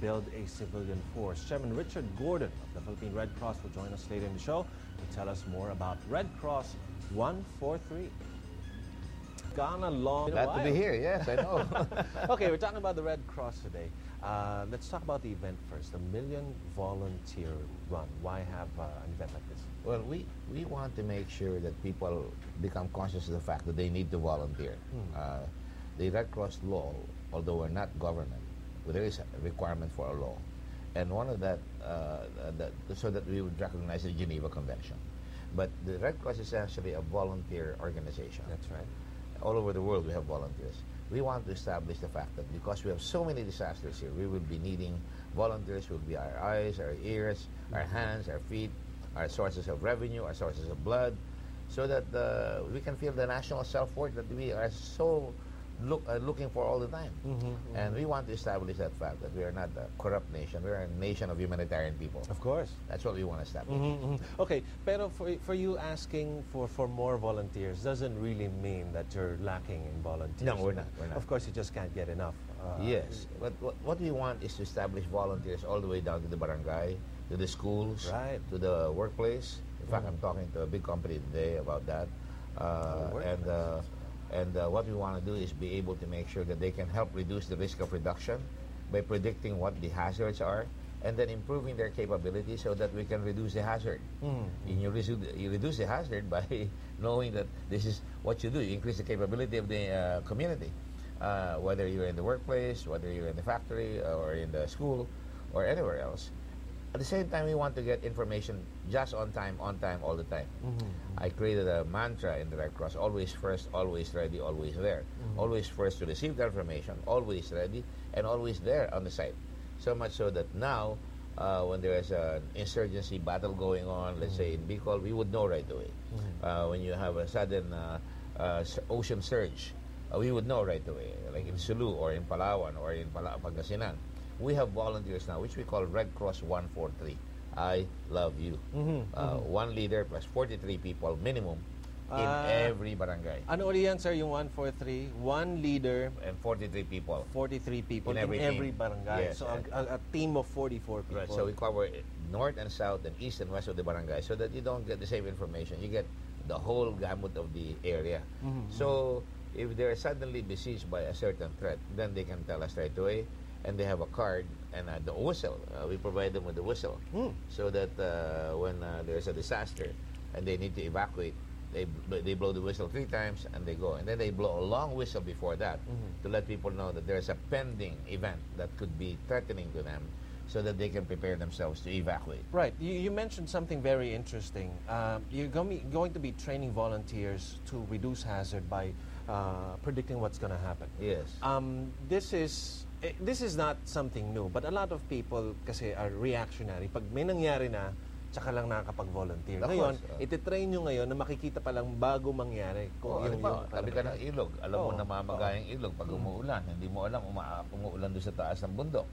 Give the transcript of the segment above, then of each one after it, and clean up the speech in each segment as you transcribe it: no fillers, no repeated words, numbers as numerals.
build a civilian force. Chairman Richard Gordon of the Philippine Red Cross will join us later in the show to tell us more about Red Cross 143. Gone a long Glad while. to be here, yes, I know. Okay, we're talking about the Red Cross today. Let's talk about the event first, the Million Volunteer Run. Why have an event like this? Well, we want to make sure that people become conscious of the fact that they need to volunteer. The Red Cross law, although we're not government, there is a requirement for a law. And one of that, so that we would recognize the Geneva Convention. But the Red Cross is actually a volunteer organization. That's right. All over the world we have volunteers. We want to establish the fact that because we have so many disasters here, we will be needing volunteers who will be our eyes, our ears, our hands, our feet, our sources of revenue, our sources of blood, so that we can feel the national self-worth that we are so looking for all the time. And we want to establish that fact that we are not a corrupt nation, we are a nation of humanitarian people. Of course. That's what we want to establish. Okay, pero for you asking for more volunteers doesn't really mean that you're lacking in volunteers. No, we're not. Of course, you just can't get enough. Yes, but what we want is to establish volunteers all the way down to the barangay, to the schools, right, to the workplace. In fact, I'm talking to a big company today about that. What we want to do is be able to make sure that they can help reduce the risk of reduction by predicting what the hazards are and then improving their capability so that we can reduce the hazard. And you reduce the hazard by knowing that this is what you do. You increase the capability of the community, whether you're in the workplace, whether you're in the factory or in the school or anywhere else. At the same time, we want to get information just on time, all the time. I created a mantra in the Red Cross: always first, always ready, always there. Always first to receive the information, always ready, and always there on the site. So much so that now, when there is an insurgency battle going on, let's say in Bicol, we would know right away. When you have a sudden ocean surge, we would know right away, like in Sulu or in Palawan or in Pangasinan. We have volunteers now, which we call Red Cross 143. I love you. One leader plus 43 people minimum in every barangay. Ano uli yan, sir, yung 143? One leader and 43 people. 43 people in every barangay. Yes, so a team of 44 people. Right, so we cover north and south and east and west of the barangay so that you don't get the same information. You get the whole gamut of the area. So if they're suddenly besieged by a certain threat, then they can tell us right away. And they have a card and the whistle. We provide them with the whistle so that when there's a disaster and they need to evacuate, they blow the whistle 3 times and they go. And then they blow a long whistle before that to let people know that there's a pending event that could be threatening to them so that they can prepare themselves to evacuate. Right. You mentioned something very interesting. You're going to be training volunteers to reduce hazard by predicting what's going to happen. Yes. This is not something new, but a lot of people kasi are reactionary. Pag may nangyari na, tsaka lang nakakapag-volunteer. Ngayon, ititrain nyo ngayon na makikita pa lang bago mangyari. Tabi ka ng ilog, alam mo na mamagayang ilog pag umuulan. Hindi mo alam umuulan doon sa taas ng bundok.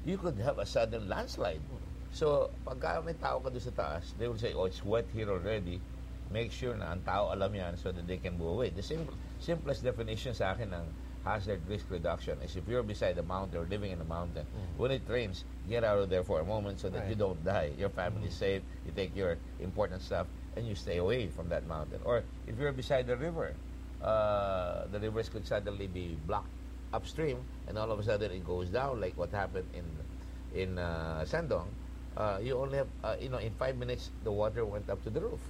You could have a sudden landslide. So, pagka may tao ka doon sa taas, they will say, oh, it's wet here already. Make sure na ang tao alam yan so that they can move away. The simplest definition sa akin ng hazard risk reduction is if you're beside a mountain or living in a mountain, when it rains, get out of there for a moment so that you don't die. Your family is safe, you take your important stuff, and you stay away from that mountain. Or if you're beside the river, the rivers could suddenly be blocked upstream, and all of a sudden it goes down, like what happened in Sandong. You only have, in 5 minutes, the water went up to the roof.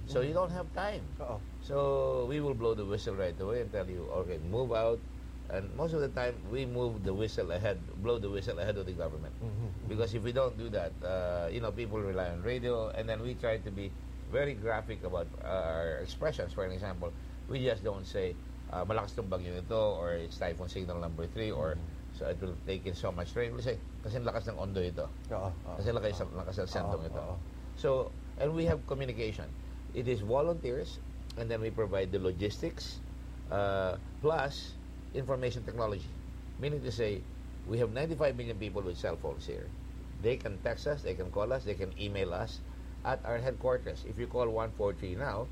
So you don't have time. So we will blow the whistle right away and tell you, okay, move out. And most of the time, we move the whistle ahead, blow the whistle ahead of the government. Because if we don't do that, people rely on radio, and then we try to be very graphic about our expressions. For example, we just don't say, malakas tong bagyo nito, or it's typhoon signal number 3, or so it will take in so much rain. We say, kasi lakas ng ondo ito. Kasi lakas ng sentong ito. So, and we have communication. It is volunteers, and then we provide the logistics, plus information technology. Meaning to say, we have 95 million people with cell phones here. They can text us, they can call us, they can email us at our headquarters. If you call 143 now,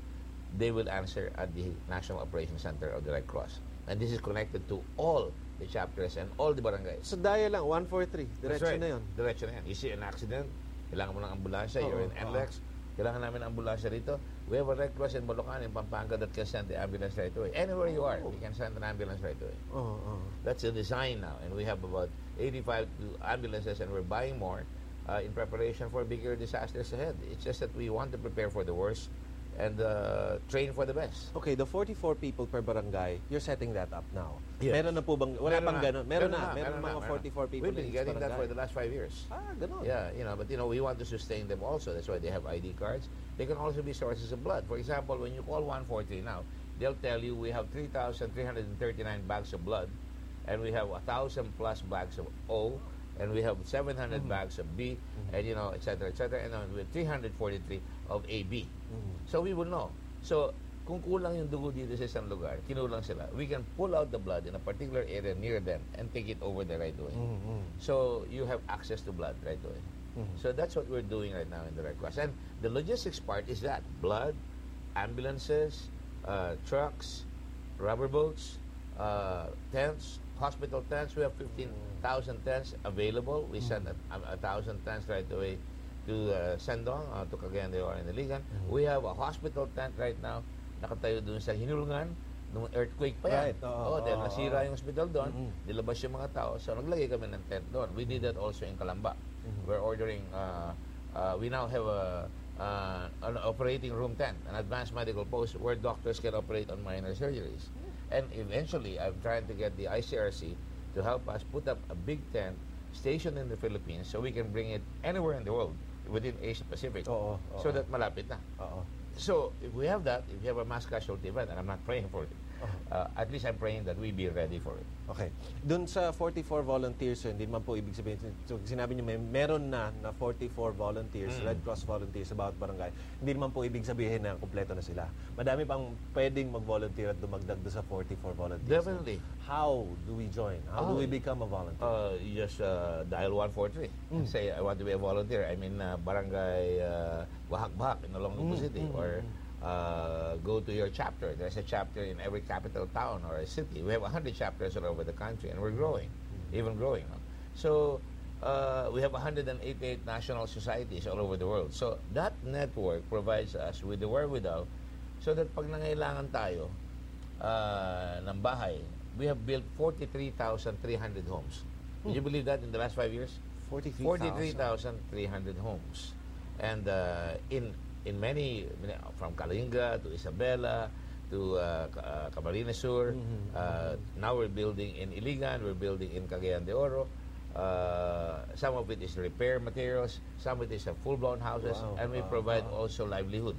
they will answer at the National Operations Center of the Red Cross. And this is connected to all the chapters, and all the barangays. So daya lang, 143. That's Diretso right. na yun. Diretso na yan. You see an accident, kailangan mo ng ambulansya, Oo, you're in NLEX, kailangan namin ng ambulansya rito. We have a Red Cross in Bulacan, in Pampanga, that can send the ambulance right away. Anywhere you are, we can send an ambulance right away. That's the design now, and we have about 85 ambulances, and we're buying more in preparation for bigger disasters ahead. It's just that we want to prepare for the worst and train for the best. Okay, the 44 people per barangay, you're setting that up now. Yes. Meron na po bang, wala pang ganun? Meron na meron mga 44 people We've been in each getting that barangay. for the last 5 years. Ganun. Yeah, but we want to sustain them also. That's why they have ID cards. They can also be sources of blood. For example, when you call 143 now, they'll tell you we have 3,339 bags of blood, and we have 1,000 plus bags of O, and we have 700 bags of B, and et cetera, and then we have 343 of AB. So we will know. So kung kulang yung dugo dito sa isang lugar, kinulang sila, we can pull out the blood in a particular area near them and take it over there right away. So you have access to blood right away. So that's what we're doing right now in the Red Cross. And the logistics part is that blood, ambulances, trucks, rubber boats, tents, hospital tents. We have 15,000 tents available. We send 1,000 tents right away to Sendong, to Cagayan de Oro and Iligan. We have a hospital tent right now, nakatayo dun sa Hinulungan, nung earthquake pa yan. Right. Dahil nasira yung hospital doon, nilabas yung mga tao, so naglagay kami ng tent doon. We did that also in Calamba. We're ordering, we now have an operating room tent, an advanced medical post where doctors can operate on minor surgeries. And eventually, I'm trying to get the ICRC to help us put up a big tent stationed in the Philippines so we can bring it anywhere in the world within Asia Pacific so that malapit na. So if we have that, if we have a mass casualty event, and I'm not praying for it, at least I'm praying that we be ready for it. Okay. Doon sa 44 volunteers, hindi man po ibig sabihin, so sinabi niyo meron na 44 volunteers, Red Cross volunteers sa bawat barangay. Hindi naman po ibig sabihin na kumpleto na sila. Madami pang pwedeng mag-volunteer at dumagdag doon sa 44 volunteers. Definitely. How do we join? How do we become a volunteer? You just dial 143 and say, I want to be a volunteer. I'm in Barangay Bahak-Bahak in Olongapo City. Or go to your chapter. There's a chapter in every capital town or a city. We have 100 chapters all over the country, and we're growing, even growing. So we have 188 national societies all over the world. So that network provides us with the wherewithal so that pag nangailangan tayo ng bahay, we have built 43,300 homes. Did you believe that in the last 5 years? 43,300 homes. And in many, from Kalinga to Isabela to Camarines Sur. Now we're building in Iligan, we're building in Cagayan de Oro. Some of it is repair materials, some of it is full-blown houses, and we provide also livelihood.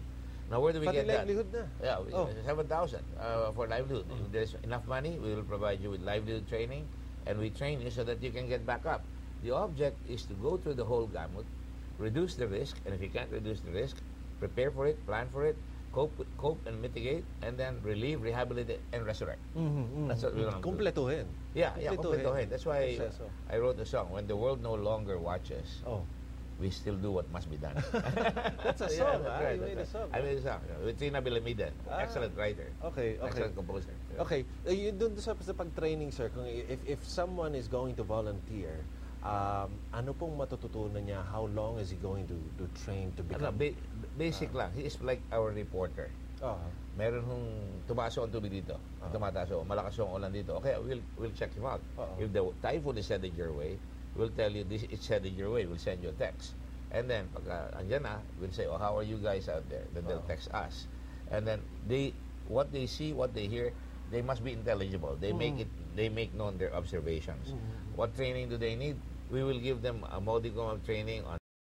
Now, where do we get that? livelihood na? Yeah, 7,000 for livelihood. If there's enough money, we will provide you with livelihood training, and we train you so that you can get back up. The object is to go through the whole gamut, reduce the risk, and if you can't reduce the risk, prepare for it, plan for it, cope and mitigate, and then relieve, rehabilitate, and resurrect. That's what we want to do. Kumpletuhin. Yeah, kumpletuhin. That's why I wrote a song, When the World No Longer Watches, we still do what must be done. That's a song. Right, You made a song. I made a song. With Tina Bilamidan, excellent writer. Okay. Excellent composer. Okay. Doon sa pag-training, sir, kung if someone is going to volunteer, ano pong matututunan niya? How long is he going to train to become? Basic lang. He is like our reporter. Meron hong tumaso ang tubig dito. Tumataso. Malakas yung ulan dito. Okay, we'll check him out. If the typhoon is headed your way, we'll tell you this it's headed your way. We'll send you a text. And then, pag andyan na, we'll say, how are you guys out there? Then they'll text us. And then, what they see, what they hear, they must be intelligible. They make known their observations. What training do they need? We will give them a modicum of training on